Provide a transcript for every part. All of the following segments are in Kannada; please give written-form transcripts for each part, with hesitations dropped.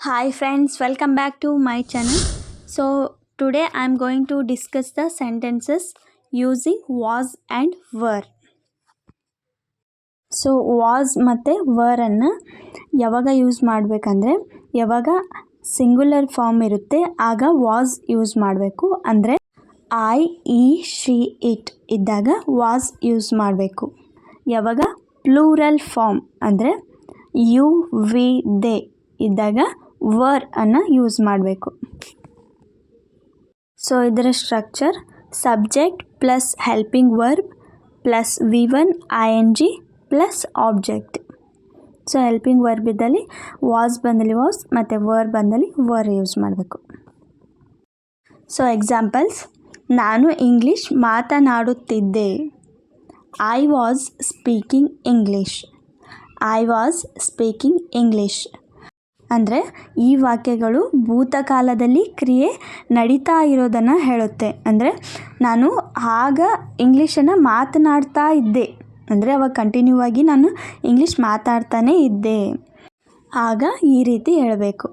Hi friends, welcome back to my channel. So today I am going to discuss the sentences using was and were. So was ಮತ್ತು ವರನ್ನು ಯಾವಾಗ ಯೂಸ್ ಮಾಡಬೇಕಂದ್ರೆ ಯಾವಾಗ ಸಿಂಗುಲರ್ ಫಾರ್ಮ್ ಇರುತ್ತೆ ಆಗ ವಾಸ್ ಯೂಸ್ ಮಾಡಬೇಕು. ಅಂದರೆ ಐ ಈ ಶಿ ಇಟ್ ಇದ್ದಾಗ ವಾಸ್ ಯೂಸ್ ಮಾಡಬೇಕು. ಯಾವಾಗ ಪ್ಲೂರಲ್ ಫಾರ್ಮ್ ಅಂದರೆ ಯು ವಿ ದೇ ಇದ್ದಾಗ ವರ್ ಅನ್ನು ಯೂಸ್ ಮಾಡಬೇಕು. ಸೊ ಇದರ structure subject plus helping verb plus V1 ING plus object. So helping verb ಇದ್ದಲ್ಲಿ ವಾಸ್ ಬಂದಲ್ಲಿ ವಾಸ್ ಮತ್ತು ವರ್ ಬಂದಲ್ಲಿ ವರ್ ಯೂಸ್ ಮಾಡಬೇಕು. ಸೊ ಎಕ್ಸಾಂಪಲ್ಸ್: ನಾನು ಇಂಗ್ಲೀಷ್ ಮಾತನಾಡುತ್ತಿದ್ದೆ. I was speaking English. I was speaking English ಅಂದರೆ ಈ ವಾಕ್ಯಗಳು ಭೂತಕಾಲದಲ್ಲಿ ಕ್ರಿಯೆ ನಡೀತಾ ಇರೋದನ್ನು ಹೇಳುತ್ತೆ. ಅಂದರೆ ನಾನು ಆಗ ಇಂಗ್ಲೀಷನ್ನು ಮಾತನಾಡ್ತಾ ಇದ್ದೆ ಅಂದರೆ ಅವಾಗ ಕಂಟಿನ್ಯೂ ಆಗಿ ನಾನು ಇಂಗ್ಲೀಷ್ ಮಾತಾಡ್ತಾನೇ ಇದ್ದೆ, ಆಗ ಈ ರೀತಿ ಹೇಳಬೇಕು.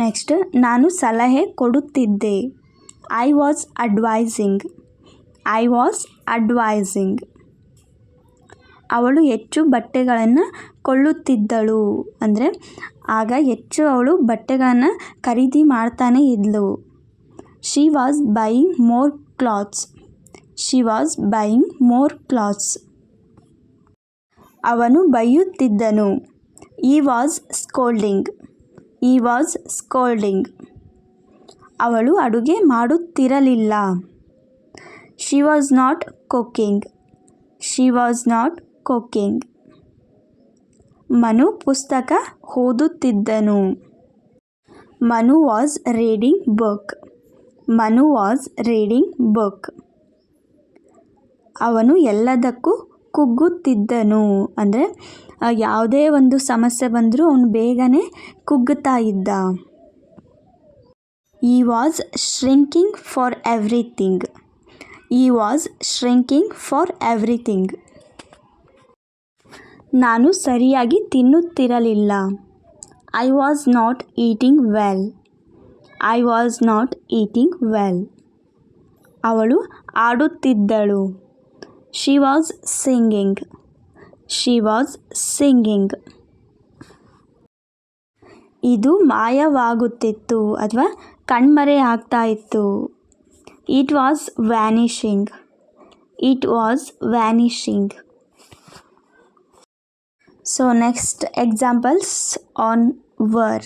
ನೆಕ್ಸ್ಟ್, ನಾನು ಸಲಹೆ ಕೊಡುತ್ತಿದ್ದೆ. I was advising. I was advising. ಅವಳು ಹೆಚ್ಚು ಬಟ್ಟೆಗಳನ್ನು ಕೊಳ್ಳುತ್ತಿದ್ದಳು ಅಂದರೆ ಆಗ ಹೆಚ್ಚು ಅವಳು ಬಟ್ಟೆಗಳನ್ನು ಖರೀದಿ ಮಾಡ್ತಾನೇ ಇದ್ಲು. She was buying more clothes. She was buying more clothes. ಅವನು ಬೈಯುತ್ತಿದ್ದನು. He was scolding. He was scolding. ಅವಳು ಅಡುಗೆ ಮಾಡುತ್ತಿರಲಿಲ್ಲ. She was not cooking. She was not cooking. Manu ಪುಸ್ತಕ ಓದುತ್ತಿದ್ದನು. Manu was reading book. Manu was reading book. ಅವನು ಎಲ್ಲದಕ್ಕೂ ಕುಗ್ಗುತ್ತಿದ್ದನು ಅಂದರೆ ಯಾವುದೇ ಒಂದು ಸಮಸ್ಯೆ ಬಂದರೂ ಅವನು ಬೇಗನೆ ಕುಗ್ಗುತ್ತಾ ಇದ್ದ. He was shrinking for everything. He was shrinking for everything. ನಾನು ಸರಿಯಾಗಿ ತಿನ್ನುತ್ತಿರಲಿಲ್ಲ. I was not eating well. I was not eating well. ಅವಳು ಆಡುತ್ತಿದ್ದಳು. She was singing. She was singing. ಇದು ಮಾಯವಾಗುತ್ತಿತ್ತು ಅಥವಾ ಕಣ್ಮರೆ ಆಗ್ತಾ ಇತ್ತು. It was vanishing. It was vanishing. So next examples on were.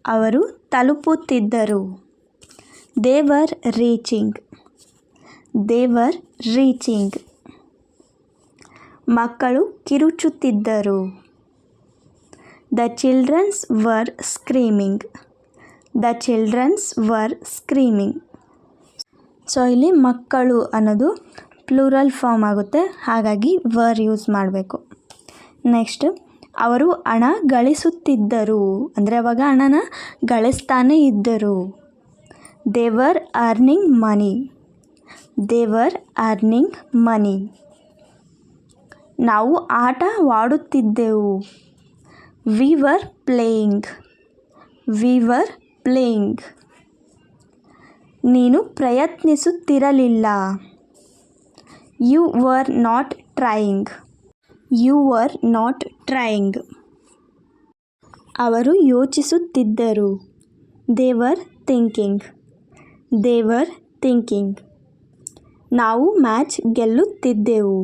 ಅವರು ತಲುಪುತ್ತಿದ್ದರು. They were reaching. They were reaching. ಮಕ್ಕಳು ಕಿರುಚುತ್ತಿದ್ದರು. The childrens were screaming. The childrens were screaming. So ಇಲ್ಲಿ ಮಕ್ಕಳು ಅನ್ನೋದು ಪ್ಲೂರಲ್ ಫಾರ್ಮ್ ಆಗುತ್ತೆ, ಹಾಗಾಗಿ ವರ್ ಯೂಸ್ ಮಾಡಬೇಕು. ನೆಕ್ಸ್ಟ್, ಅವರು ಹಣ ಗಳಿಸುತ್ತಿದ್ದರು ಅಂದರೆ ಅವಾಗ ಹಣನ ಗಳಿಸ್ತಾನೇ ಇದ್ದರು. They were earning money. They were earning money. ನಾವು ಆಟವಾಡುತ್ತಿದ್ದೆವು. We were playing. We were playing. ನೀನು ಪ್ರಯತ್ನಿಸುತ್ತಿರಲಿಲ್ಲ. You were not trying. You were not trying. ಅವರು ಯೋಚಿಸುತ್ತಿದ್ದರು. They were thinking. They were thinking. ನಾವು ಮ್ಯಾಚ್ ಗೆಲ್ಲುತ್ತಿದ್ದೆವು.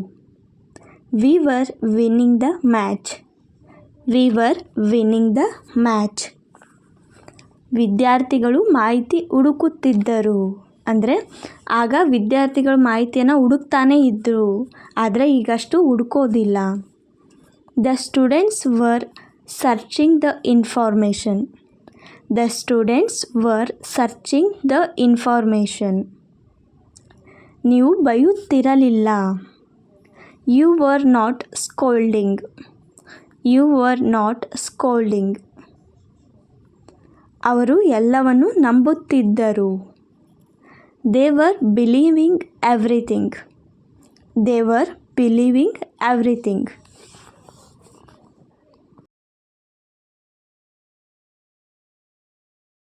We were winning the match. We were winning the match. ವಿದ್ಯಾರ್ಥಿಗಳು ಮಾಹಿತಿ ಹುಡುಕುತ್ತಿದ್ದರು ಅಂದರೆ ಆಗ ವಿದ್ಯಾರ್ಥಿಗಳು ಮಾಹಿತಿಯನ್ನು ಹುಡುಕ್ತಾನೇ ಇದ್ದರು, ಆದರೆ ಈಗಷ್ಟು ಹುಡುಕೋದಿಲ್ಲ. The students were searching the information. The students were searching the information. ನೀವು ಬೈಯುತ್ತಿರಲಿಲ್ಲ. You were not scolding. You were not scolding. ಅವರು ಎಲ್ಲವನ್ನು ನಂಬುತ್ತಿದ್ದರು. They were believing everything. They were believing everything.